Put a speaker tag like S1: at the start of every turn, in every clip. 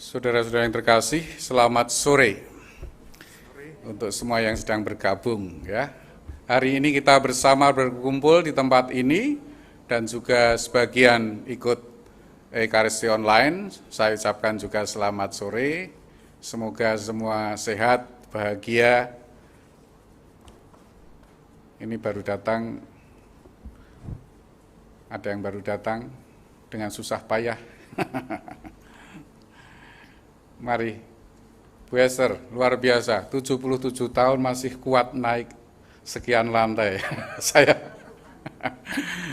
S1: Saudara-saudara yang terkasih, selamat sore untuk semua yang sedang bergabung ya. Hari ini kita bersama berkumpul di tempat ini dan juga sebagian ikut Ekaristi online. Saya ucapkan juga selamat sore. Semoga semua sehat, bahagia. Ini baru datang, ada yang baru datang dengan susah payah. Mari, Bu Esther, luar biasa, 77 tahun masih kuat naik sekian lantai.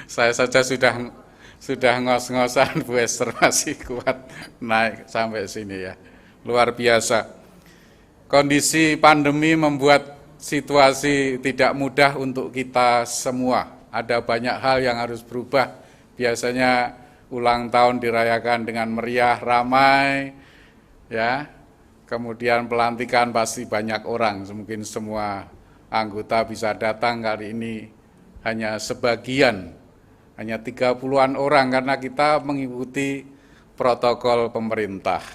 S1: saya saja sudah ngos-ngosan, Bu Esther masih kuat naik sampai sini ya. Luar biasa. Kondisi pandemi membuat situasi tidak mudah untuk kita semua. Ada banyak hal yang harus berubah. Biasanya ulang tahun dirayakan dengan meriah, ramai, ya, kemudian pelantikan pasti banyak orang, mungkin semua anggota bisa datang. Kali ini hanya sebagian, hanya 30-an orang karena kita mengikuti protokol pemerintah.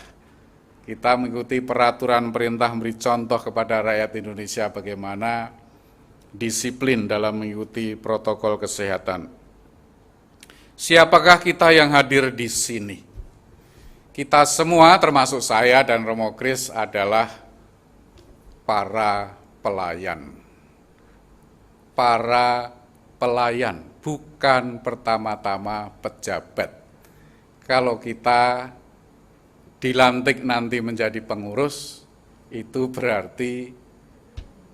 S1: Kita mengikuti peraturan perintah, memberi contoh kepada rakyat Indonesia bagaimana disiplin dalam mengikuti protokol kesehatan. Siapakah kita yang hadir di sini? Kita semua termasuk saya dan Romo Kris adalah para pelayan. Para pelayan, bukan pertama-tama pejabat. Kalau kita dilantik nanti menjadi pengurus, itu berarti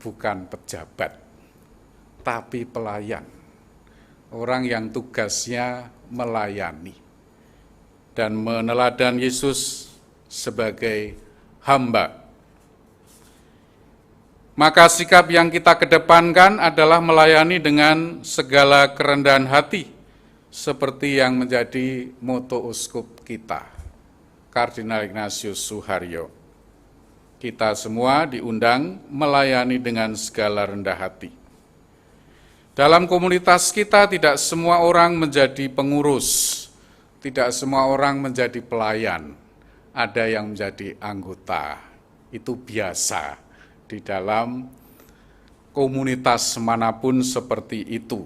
S1: bukan pejabat, tapi pelayan. Orang yang tugasnya melayani dan meneladan Yesus sebagai hamba. Maka sikap yang kita kedepankan adalah melayani dengan segala kerendahan hati, seperti yang menjadi moto uskup kita, Kardinal Ignatius Suharyo. Kita semua diundang melayani dengan segala rendah hati. Dalam komunitas kita tidak semua orang menjadi pengurus, tidak semua orang menjadi pelayan, ada yang menjadi anggota. Itu biasa di dalam komunitas manapun seperti itu.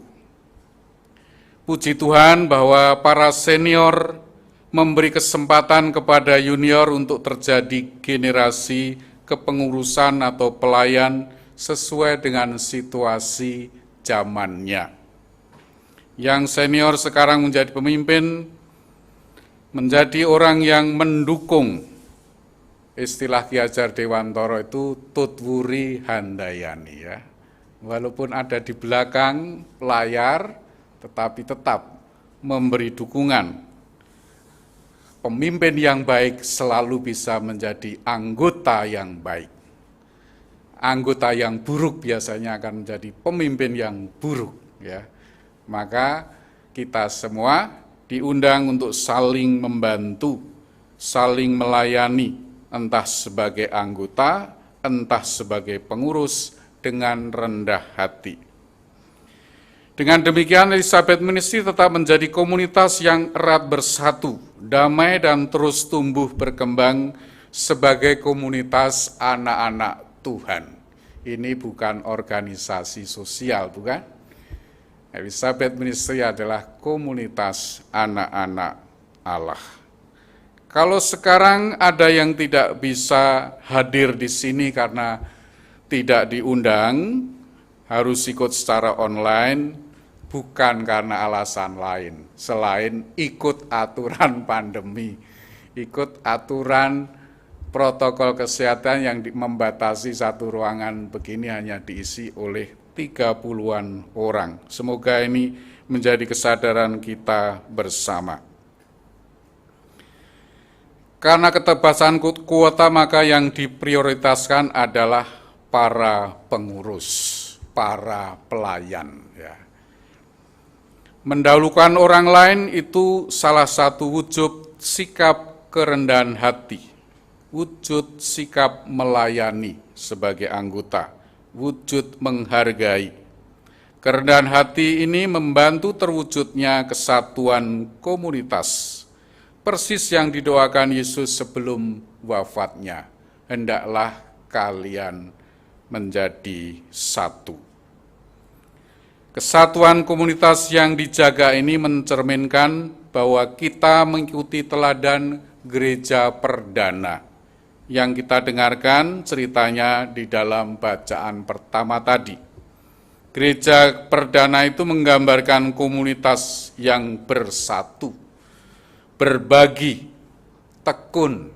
S1: Puji Tuhan bahwa para senior memberi kesempatan kepada junior untuk terjadi generasi kepengurusan atau pelayan sesuai dengan situasi zamannya. Yang senior sekarang menjadi pemimpin, menjadi orang yang mendukung. Istilah Ki Hajar Dewantoro itu tutwuri handayani ya. Walaupun ada di belakang layar, tetapi tetap memberi dukungan. Pemimpin yang baik selalu bisa menjadi anggota yang baik. Anggota yang buruk biasanya akan menjadi pemimpin yang buruk ya. Maka kita semua diundang untuk saling membantu, saling melayani, entah sebagai anggota, entah sebagai pengurus, dengan rendah hati. Dengan demikian, Elizabeth Ministry tetap menjadi komunitas yang erat bersatu, damai dan terus tumbuh berkembang sebagai komunitas anak-anak Tuhan. Ini bukan organisasi sosial, bukan? Elizabeth Ministry adalah komunitas anak-anak Allah. Kalau sekarang ada yang tidak bisa hadir di sini karena tidak diundang, harus ikut secara online, bukan karena alasan lain, selain ikut aturan pandemi, ikut aturan protokol kesehatan yang membatasi satu ruangan begini hanya diisi oleh 30-an orang. Semoga ini menjadi kesadaran kita bersama. Karena keterbatasan kuota, maka yang diprioritaskan adalah para pengurus, para pelayan. Ya. Mendahulukan orang lain itu salah satu wujud sikap kerendahan hati, wujud sikap melayani sebagai anggota, wujud menghargai. Kerendahan hati ini membantu terwujudnya kesatuan komunitas, persis yang didoakan Yesus sebelum wafatnya. Hendaklah kalian menjadi satu. Kesatuan komunitas yang dijaga ini mencerminkan bahwa kita mengikuti teladan gereja perdana yang kita dengarkan ceritanya di dalam bacaan pertama tadi. Gereja perdana itu menggambarkan komunitas yang bersatu, berbagi, tekun,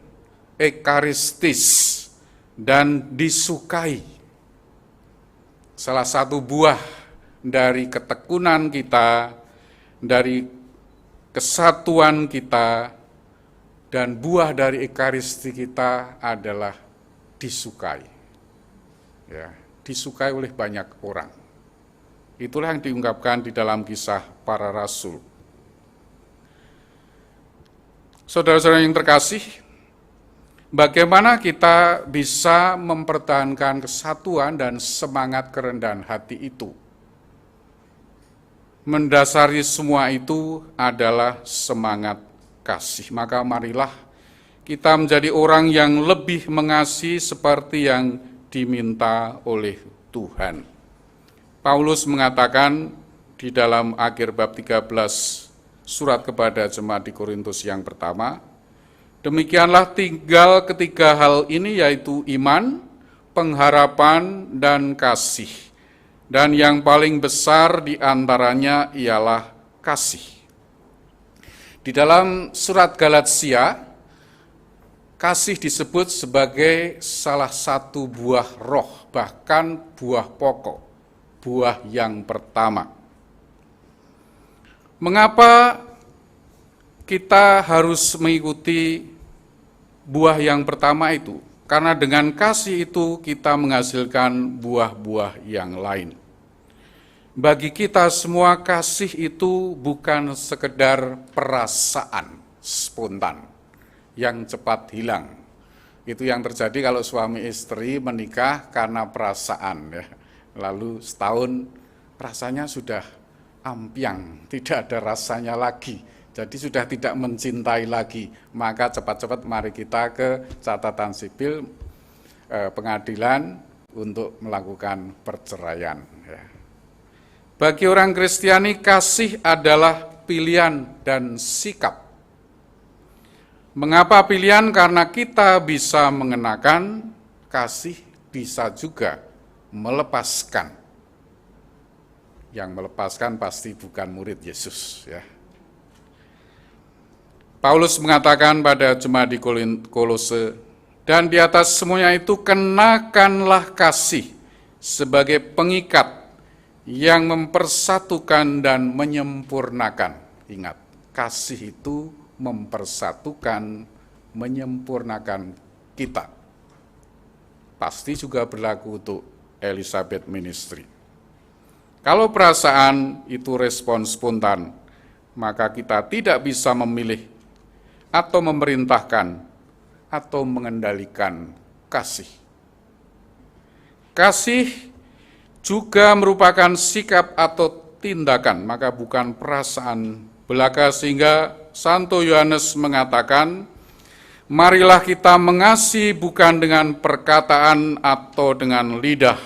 S1: ekaristis, dan disukai. Salah satu buah dari ketekunan kita, dari kesatuan kita, dan buah dari ekaristi kita adalah disukai. Ya, disukai oleh banyak orang. Itulah yang diungkapkan di dalam Kisah Para Rasul. Saudara-saudara yang terkasih, bagaimana kita bisa mempertahankan kesatuan dan semangat kerendahan hati itu? Mendasari semua itu adalah semangat kasih. Maka marilah kita menjadi orang yang lebih mengasihi seperti yang diminta oleh Tuhan. Paulus mengatakan di dalam akhir bab 13 surat kepada jemaat di Korintus yang pertama, demikianlah tinggal ketiga hal ini, yaitu iman, pengharapan, dan kasih. Dan yang paling besar di antaranya ialah kasih. Di dalam surat Galatia, kasih disebut sebagai salah satu buah roh, bahkan buah pokok, buah yang pertama. Mengapa kita harus mengikuti buah yang pertama itu? Karena dengan kasih itu kita menghasilkan buah-buah yang lain. Bagi kita semua, kasih itu bukan sekedar perasaan spontan yang cepat hilang. Itu yang terjadi kalau suami istri menikah karena perasaan, ya. Lalu setahun rasanya sudah ampiang, tidak ada rasanya lagi. Jadi sudah tidak mencintai lagi. Maka cepat-cepat mari kita ke catatan sipil pengadilan untuk melakukan perceraian. Ya. Bagi orang Kristiani, kasih adalah pilihan dan sikap. Mengapa pilihan? Karena kita bisa mengenakan, kasih bisa juga melepaskan. Yang melepaskan pasti bukan murid Yesus, ya. Paulus mengatakan pada jemaat di Kolose, dan di atas semuanya itu kenakanlah kasih sebagai pengikat yang mempersatukan dan menyempurnakan. Ingat, kasih itu mempersatukan, menyempurnakan kita. Pasti juga berlaku untuk Elizabeth Ministry. Kalau perasaan itu respon spontan, maka kita tidak bisa memilih atau memerintahkan atau mengendalikan kasih. Kasih juga merupakan sikap atau tindakan, maka bukan perasaan belaka, sehingga Santo Yohanes mengatakan, marilah kita mengasihi bukan dengan perkataan atau dengan lidah,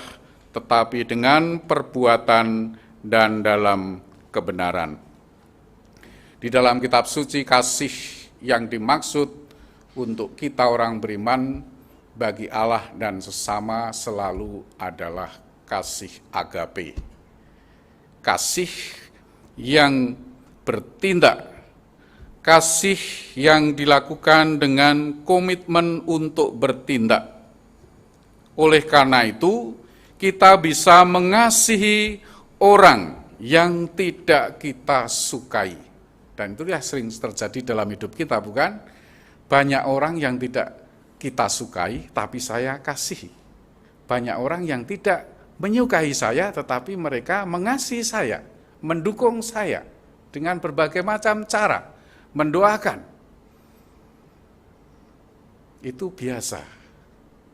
S1: tetapi dengan perbuatan dan dalam kebenaran. Di dalam kitab suci, kasih yang dimaksud untuk kita orang beriman bagi Allah dan sesama selalu adalah kasih agape. Kasih yang bertindak, kasih yang dilakukan dengan komitmen untuk bertindak. Oleh karena itu, kita bisa mengasihi orang yang tidak kita sukai. Dan itu ya sering terjadi dalam hidup kita, bukan? Banyak orang yang tidak kita sukai, tapi saya kasihi. Banyak orang yang tidak menyukai saya, tetapi mereka mengasihi saya, mendukung saya dengan berbagai macam cara, mendoakan. Itu biasa.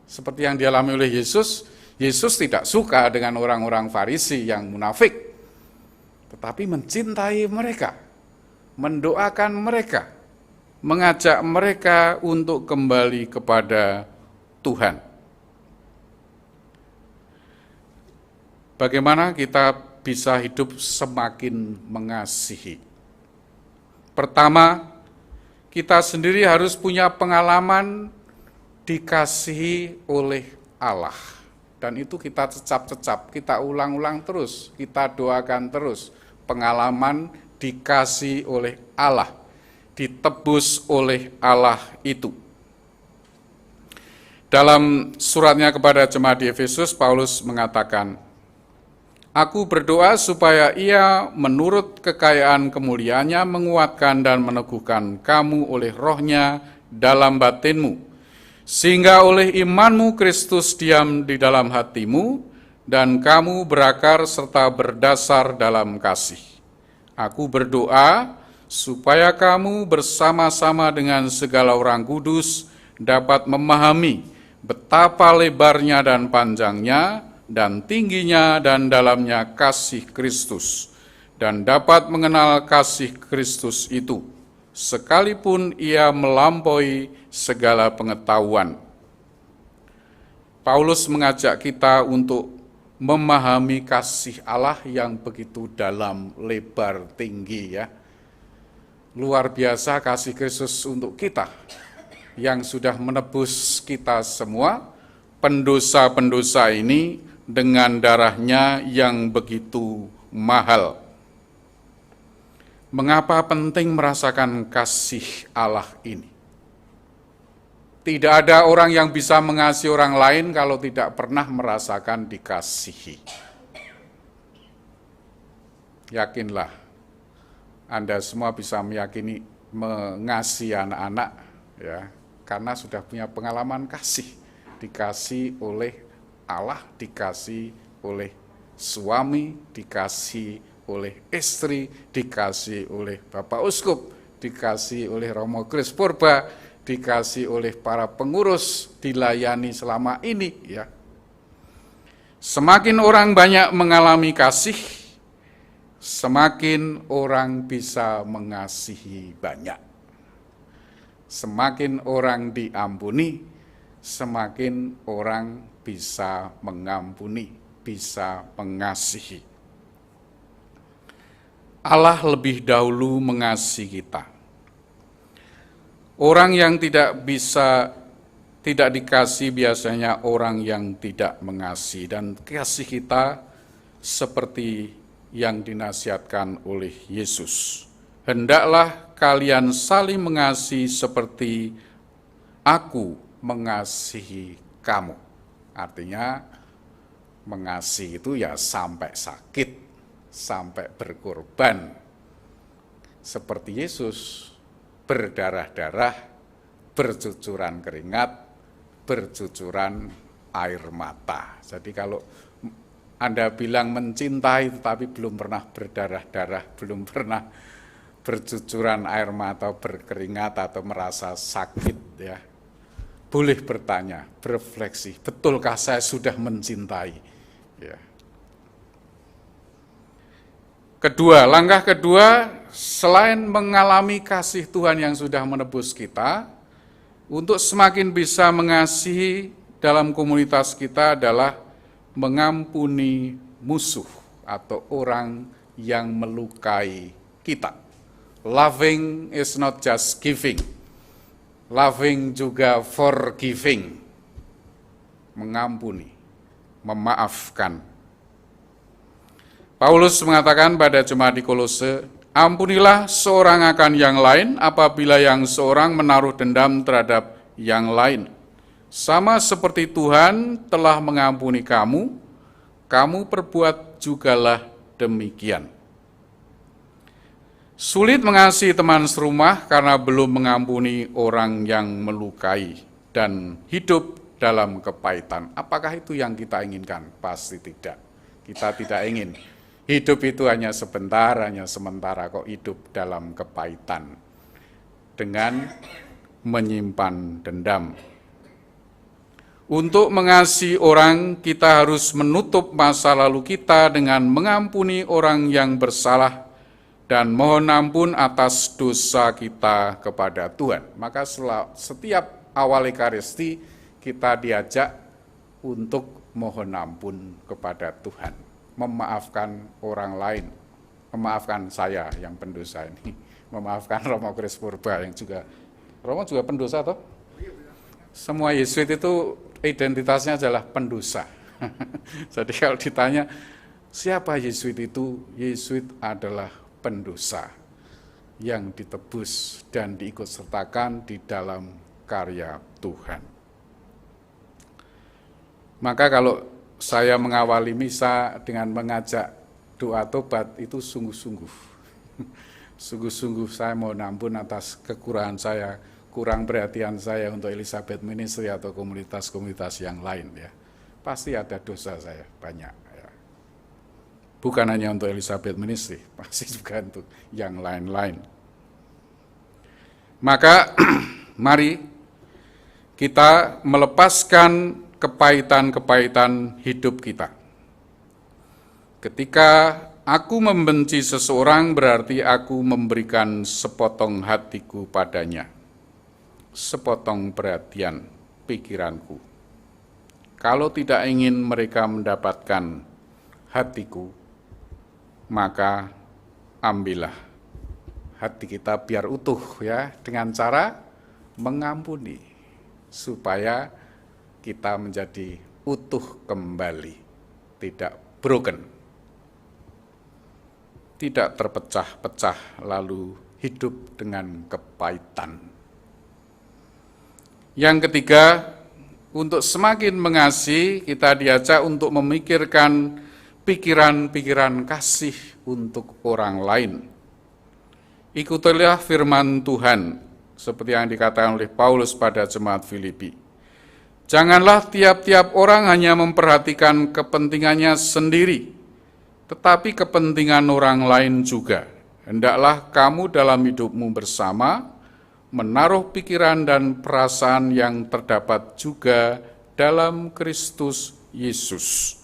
S1: Seperti yang dialami oleh Yesus, Yesus tidak suka dengan orang-orang Farisi yang munafik, tetapi mencintai mereka, mendoakan mereka. mengajak mereka untuk kembali kepada Tuhan. Bagaimana kita bisa hidup semakin mengasihi? Pertama, kita sendiri harus punya pengalaman dikasihi oleh Allah. Dan itu kita cecap-cecap, kita ulang-ulang terus, kita doakan terus. Pengalaman dikasihi oleh Allah, ditebus oleh Allah itu. Dalam suratnya kepada jemaat di Efesus, Paulus mengatakan, "Aku berdoa supaya Ia menurut kekayaan kemuliaannya menguatkan dan meneguhkan kamu oleh rohnya dalam batinmu, sehingga oleh imanmu Kristus diam di dalam hatimu, dan kamu berakar serta berdasar dalam kasih. Aku berdoa supaya kamu bersama-sama dengan segala orang kudus dapat memahami betapa lebarnya dan panjangnya, dan tingginya dan dalamnya kasih Kristus, dan dapat mengenal kasih Kristus itu, sekalipun ia melampaui segala pengetahuan." Paulus mengajak kita untuk memahami kasih Allah yang begitu dalam, lebar, tinggi, ya. Luar biasa kasih Kristus untuk kita, yang sudah menebus kita semua, pendosa-pendosa ini, dengan darahnya yang begitu mahal. Mengapa penting merasakan kasih Allah ini? Tidak ada orang yang bisa mengasihi orang lain kalau tidak pernah merasakan dikasihi. Yakinlah, Anda semua bisa meyakini mengasihi anak-anak, ya, karena sudah punya pengalaman kasih, dikasih oleh Allah, dikasih oleh suami, dikasih oleh istri, dikasih oleh Bapak Uskup, dikasih oleh Romo Kris Purba, dikasih oleh para pengurus, dilayani selama ini, ya. Semakin orang banyak mengalami kasih, semakin orang bisa mengasihi banyak. Semakin orang diampuni, semakin orang bisa mengampuni, bisa mengasihi. Allah lebih dahulu mengasihi kita. Orang yang tidak dikasih biasanya orang yang tidak mengasihi, dan kasih kita seperti yang dinasihatkan oleh Yesus. Hendaklah kalian saling mengasihi seperti aku mengasihi kamu. Artinya mengasihi itu ya sampai sakit, sampai berkorban. Seperti Yesus, berdarah-darah, bercucuran keringat, bercucuran air mata. Jadi kalau Anda bilang mencintai tetapi belum pernah berdarah-darah, belum pernah bercucuran air mata, berkeringat atau merasa sakit, ya, boleh bertanya, berefleksi, betulkah saya sudah mencintai? Ya. Kedua, langkah kedua, selain mengalami kasih Tuhan yang sudah menebus kita, untuk semakin bisa mengasihi dalam komunitas kita adalah mengampuni musuh atau orang yang melukai kita. Loving is not just giving. Loving juga forgiving, mengampuni, memaafkan. Paulus mengatakan pada jemaat di Kolose, "Ampunilah seorang akan yang lain apabila yang seorang menaruh dendam terhadap yang lain. Sama seperti Tuhan telah mengampuni kamu, kamu perbuat jugalah demikian." Sulit mengasihi teman serumah karena belum mengampuni orang yang melukai dan hidup dalam kepahitan. Apakah itu yang kita inginkan? Pasti tidak. Kita tidak ingin. Hidup itu hanya sebentar, hanya sementara kok hidup dalam kepahitan dengan menyimpan dendam. Untuk mengasihi orang, kita harus menutup masa lalu kita dengan mengampuni orang yang bersalah dan mohon ampun atas dosa kita kepada Tuhan. Maka setiap awal Ekaristi kita diajak untuk mohon ampun kepada Tuhan, memaafkan orang lain, memaafkan saya yang pendosa ini, memaafkan Romo Kris Purba yang juga, Romo juga pendosa toh? Semua Yesuit itu identitasnya adalah pendosa. Jadi kalau ditanya siapa Yesuit itu, Yesuit adalah pendosa yang ditebus dan diikutsertakan di dalam karya Tuhan. Maka kalau saya mengawali misa dengan mengajak doa tobat itu sungguh-sungguh. Sungguh-sungguh saya mohon ampun atas kekurangan saya, kurang perhatian saya untuk Elizabeth Ministry atau komunitas-komunitas yang lain ya. Pasti ada dosa saya banyak. Bukan hanya untuk Elizabeth Ministry, pasti juga untuk yang lain-lain. Maka mari kita melepaskan kepahitan-kepahitan hidup kita. Ketika aku membenci seseorang berarti aku memberikan sepotong hatiku padanya, sepotong perhatian pikiranku. Kalau tidak ingin mereka mendapatkan hatiku, maka ambillah hati kita biar utuh ya, dengan cara mengampuni supaya kita menjadi utuh kembali, tidak broken, tidak terpecah-pecah lalu hidup dengan kepahitan. Yang ketiga, untuk semakin mengasihi kita diajak untuk memikirkan pikiran-pikiran kasih untuk orang lain. Ikutilah firman Tuhan, seperti yang dikatakan oleh Paulus pada jemaat Filipi. Janganlah tiap-tiap orang hanya memperhatikan kepentingannya sendiri, tetapi kepentingan orang lain juga. Hendaklah kamu dalam hidupmu bersama, menaruh pikiran dan perasaan yang terdapat juga dalam Kristus Yesus.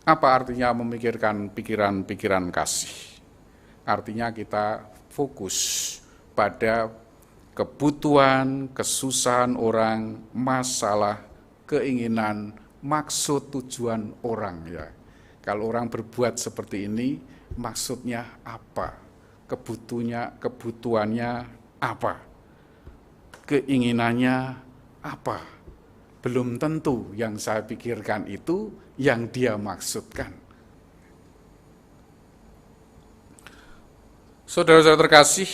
S1: Apa artinya memikirkan pikiran-pikiran kasih? Artinya kita fokus pada kebutuhan, kesusahan orang, masalah, keinginan, maksud, tujuan orang ya. Kalau orang berbuat seperti ini, maksudnya apa? Kebutuhannya apa? Keinginannya apa? Belum tentu yang saya pikirkan itu yang dia maksudkan. Saudara-saudara terkasih,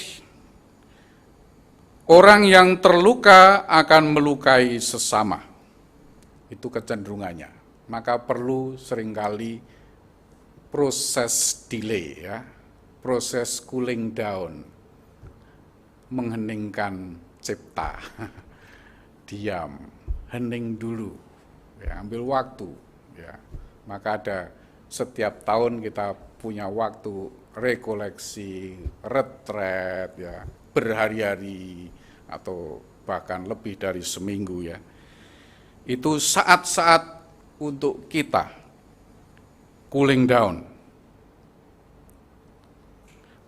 S1: orang yang terluka akan melukai sesama. Itu kecenderungannya. Maka perlu seringkali proses delay ya, proses cooling down, mengheningkan cipta, diam, hening dulu, ya, ambil waktu. Ya. Maka ada setiap tahun kita punya waktu rekoleksi, retret, ya, berhari-hari atau bahkan lebih dari seminggu ya. Itu saat-saat untuk kita cooling down.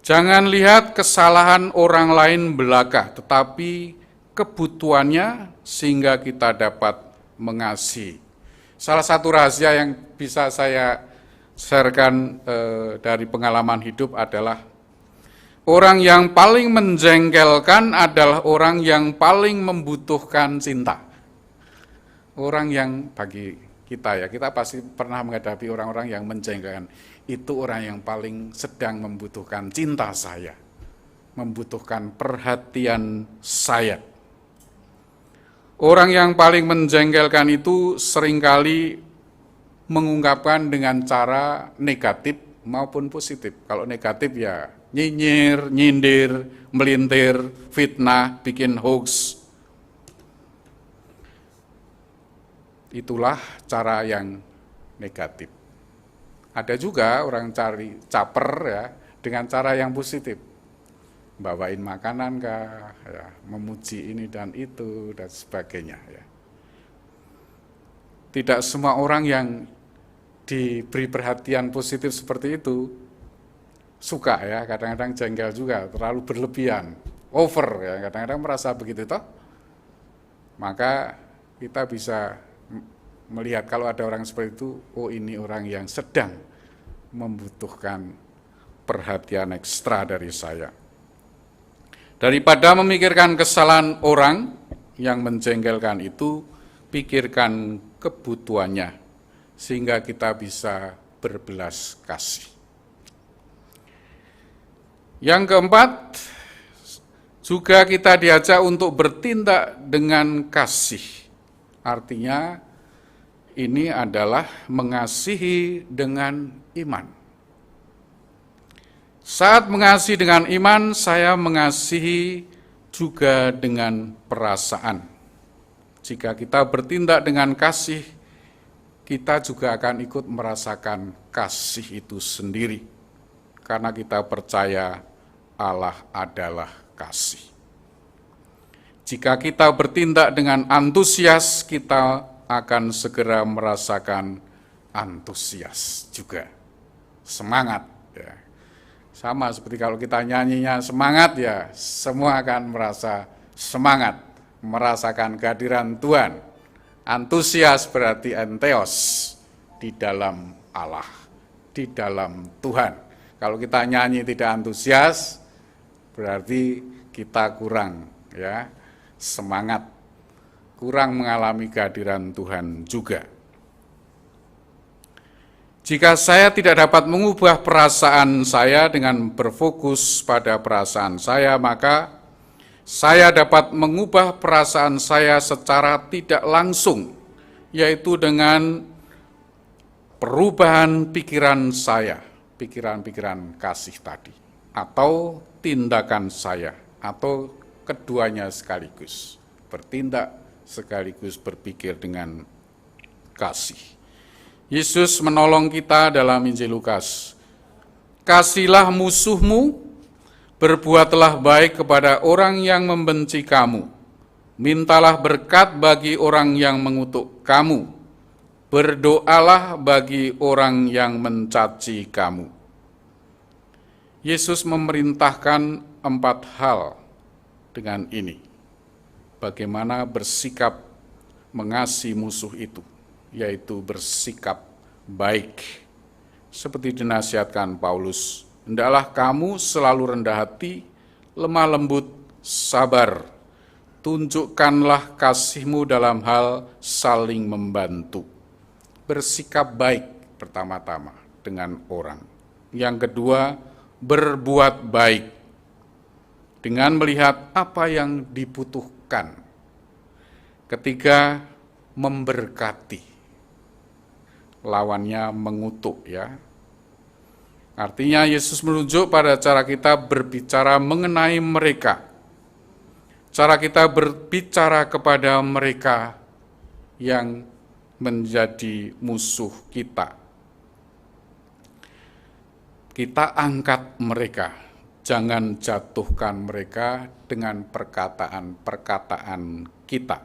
S1: Jangan lihat kesalahan orang lain belaka, tetapi kebutuhannya sehingga kita dapat mengasihi. Salah satu rahasia yang bisa saya sharekan dari pengalaman hidup adalah orang yang paling menjengkelkan adalah orang yang paling membutuhkan cinta. Orang yang bagi kita ya, kita pasti pernah menghadapi orang-orang yang menjengkelkan. Itu orang yang paling sedang membutuhkan cinta saya, membutuhkan perhatian saya. Orang yang paling menjengkelkan itu seringkali mengungkapkan dengan cara negatif maupun positif. Kalau negatif ya nyinyir, nyindir, melintir, fitnah, bikin hoax. Itulah cara yang negatif. Ada juga orang cari caper ya dengan cara yang positif. Bawain makanan kah, ya, memuji ini dan itu dan sebagainya ya. Tidak semua orang yang diberi perhatian positif seperti itu suka ya, kadang-kadang jengkel juga, terlalu berlebihan, over ya, kadang-kadang merasa begitu toh. Maka kita bisa melihat kalau ada orang seperti itu, oh ini orang yang sedang membutuhkan perhatian ekstra dari saya. Daripada memikirkan kesalahan orang yang menjengkelkan itu, pikirkan kebutuhannya, sehingga kita bisa berbelas kasih. Yang keempat, juga kita diajak untuk bertindak dengan kasih. Artinya, ini adalah mengasihi dengan iman. Saat mengasihi dengan iman, saya mengasihi juga dengan perasaan. Jika kita bertindak dengan kasih, kita juga akan ikut merasakan kasih itu sendiri. Karena kita percaya Allah adalah kasih. Jika kita bertindak dengan antusias, kita akan segera merasakan antusias juga. Semangat. Ya. Sama seperti kalau kita nyanyinya semangat ya, semua akan merasa semangat, merasakan kehadiran Tuhan. Antusias berarti entheos, di dalam Allah, di dalam Tuhan. Kalau kita nyanyi tidak antusias, berarti kita kurang ya semangat, kurang mengalami kehadiran Tuhan juga. Jika saya tidak dapat mengubah perasaan saya dengan berfokus pada perasaan saya, maka saya dapat mengubah perasaan saya secara tidak langsung, yaitu dengan perubahan pikiran saya, pikiran-pikiran kasih tadi, atau tindakan saya, atau keduanya sekaligus, bertindak sekaligus berpikir dengan kasih. Yesus menolong kita dalam Injil Lukas. Kasihilah musuhmu, berbuatlah baik kepada orang yang membenci kamu, mintalah berkat bagi orang yang mengutuk kamu, berdoalah bagi orang yang mencaci kamu. Yesus memerintahkan 4 hal dengan ini. Bagaimana bersikap mengasihi musuh itu, yaitu bersikap baik. Seperti dinasihatkan Paulus, hendaklah kamu selalu rendah hati, lemah lembut, sabar. Tunjukkanlah kasihmu dalam hal saling membantu. Bersikap baik pertama-tama dengan orang. Yang kedua, berbuat baik dengan melihat apa yang dibutuhkan. Ketiga, memberkati. Lawannya mengutuk ya. Artinya Yesus menunjuk pada cara kita berbicara mengenai mereka. Cara kita berbicara kepada mereka yang menjadi musuh kita. Kita angkat mereka, jangan jatuhkan mereka dengan perkataan-perkataan kita.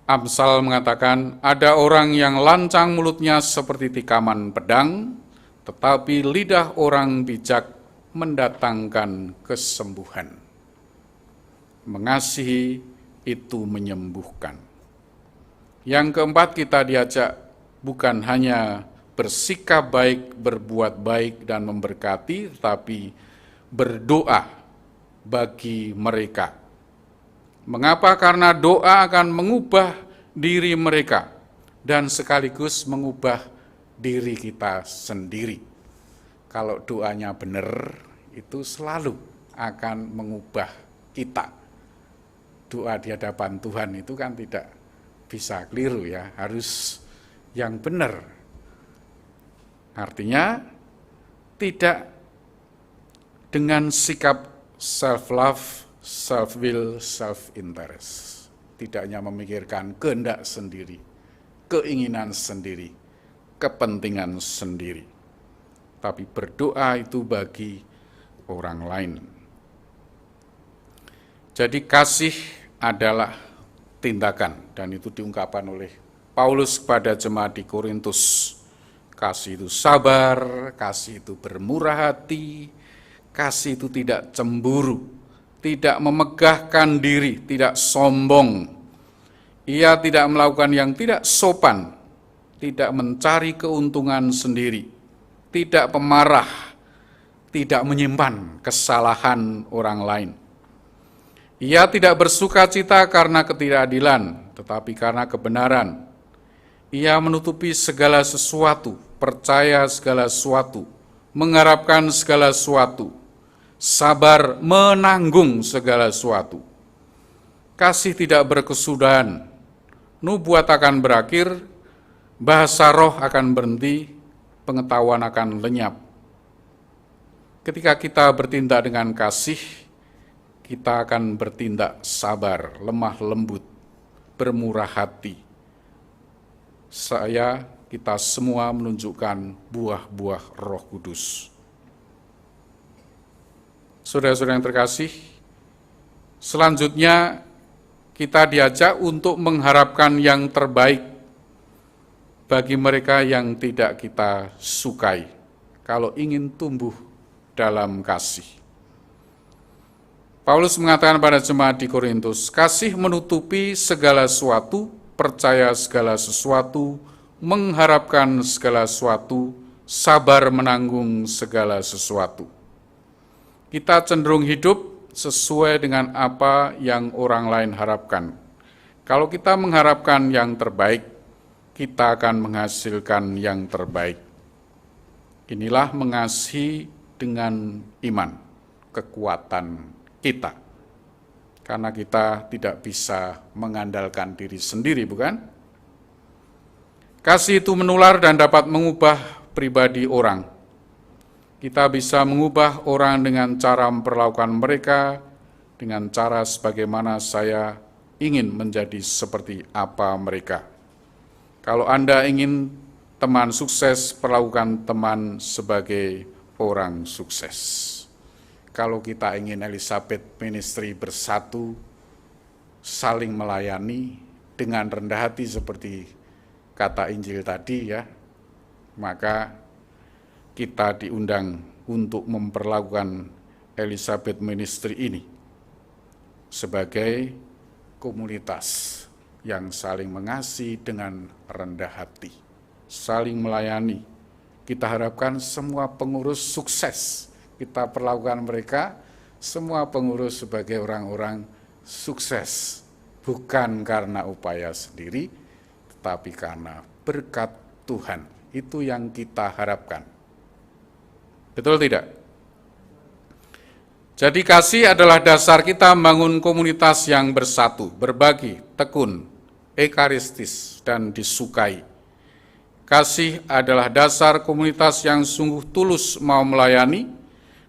S1: Amsal mengatakan, ada orang yang lancang mulutnya seperti tikaman pedang, tetapi lidah orang bijak mendatangkan kesembuhan. Mengasihi itu menyembuhkan. Yang keempat, kita diajak bukan hanya bersikap baik, berbuat baik, dan memberkati, tetapi berdoa bagi mereka. Mengapa? Karena doa akan mengubah diri mereka dan sekaligus mengubah diri kita sendiri. Kalau doanya benar, itu selalu akan mengubah kita. Doa di hadapan Tuhan itu kan tidak bisa keliru ya, harus yang benar. Artinya tidak dengan sikap self-love, self-will, self-interest. Tidak hanya memikirkan kehendak sendiri, keinginan sendiri, kepentingan sendiri. Tapi berdoa itu bagi orang lain. Jadi kasih adalah tindakan, dan itu diungkapkan oleh Paulus kepada jemaat di Korintus. Kasih itu sabar, kasih itu bermurah hati, kasih itu tidak cemburu, tidak memegahkan diri, tidak sombong. Ia tidak melakukan yang tidak sopan, tidak mencari keuntungan sendiri, tidak pemarah, tidak menyimpan kesalahan orang lain. Ia tidak bersuka cita karena ketidakadilan, tetapi karena kebenaran. Ia menutupi segala sesuatu, percaya segala sesuatu, mengharapkan segala sesuatu, sabar menanggung segala sesuatu. Kasih tidak berkesudahan, nubuat akan berakhir, bahasa roh akan berhenti, pengetahuan akan lenyap. Ketika kita bertindak dengan kasih, kita akan bertindak sabar, lemah lembut, bermurah hati. Kita semua menunjukkan buah-buah Roh Kudus. Saudara-saudara yang terkasih, selanjutnya kita diajak untuk mengharapkan yang terbaik bagi mereka yang tidak kita sukai, kalau ingin tumbuh dalam kasih. Paulus mengatakan pada jemaat di Korintus, kasih menutupi segala sesuatu, percaya segala sesuatu, mengharapkan segala sesuatu, sabar menanggung segala sesuatu. Kita cenderung hidup sesuai dengan apa yang orang lain harapkan. Kalau kita mengharapkan yang terbaik, kita akan menghasilkan yang terbaik. Inilah mengasihi dengan iman, kekuatan kita. Karena kita tidak bisa mengandalkan diri sendiri, bukan? Kasih itu menular dan dapat mengubah pribadi orang. Kita bisa mengubah orang dengan cara memperlakukan mereka, dengan cara sebagaimana saya ingin menjadi seperti apa mereka. Kalau Anda ingin teman sukses, perlakukan teman sebagai orang sukses. Kalau kita ingin Elizabeth Ministry bersatu, saling melayani dengan rendah hati seperti kata Injil tadi ya, maka kita diundang untuk memperlakukan Elizabeth Ministry ini sebagai komunitas yang saling mengasihi dengan rendah hati, saling melayani. Kita harapkan semua pengurus sukses. Kita perlakukan mereka, semua pengurus sebagai orang-orang sukses. Bukan karena upaya sendiri, tetapi karena berkat Tuhan. Itu yang kita harapkan. Betul tidak? Jadi kasih adalah dasar kita membangun komunitas yang bersatu, berbagi, tekun, ekaristis, dan disukai. Kasih adalah dasar komunitas yang sungguh tulus mau melayani.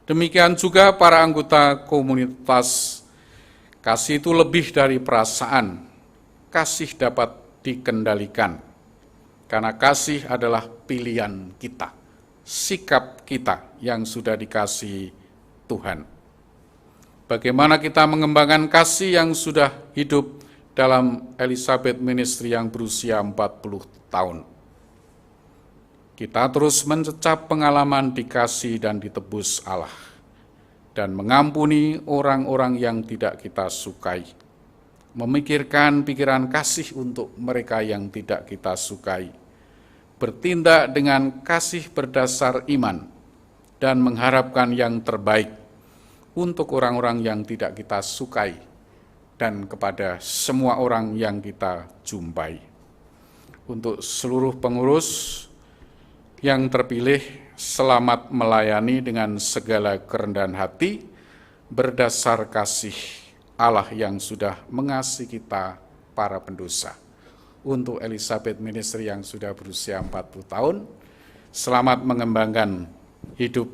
S1: Demikian juga para anggota komunitas. Kasih itu lebih dari perasaan. Kasih dapat dikendalikan. Karena kasih adalah pilihan kita, sikap kita yang sudah dikasihi Tuhan. Bagaimana kita mengembangkan kasih yang sudah hidup dalam Elizabeth Ministry yang berusia 40 tahun. Kita terus mencecap pengalaman dikasih dan ditebus Allah, dan mengampuni orang-orang yang tidak kita sukai, memikirkan pikiran kasih untuk mereka yang tidak kita sukai, bertindak dengan kasih berdasar iman, dan mengharapkan yang terbaik untuk orang-orang yang tidak kita sukai, dan kepada semua orang yang kita jumpai. Untuk seluruh pengurus yang terpilih, selamat melayani dengan segala kerendahan hati, berdasar kasih Allah yang sudah mengasihi kita para pendosa. Untuk Elizabeth Ministry yang sudah berusia 40 tahun, selamat mengembangkan hidup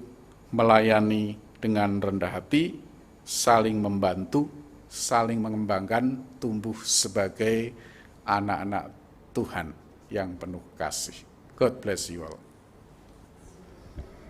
S1: melayani dengan rendah hati, saling membantu, saling mengembangkan, tumbuh sebagai anak-anak Tuhan yang penuh kasih. God bless you all.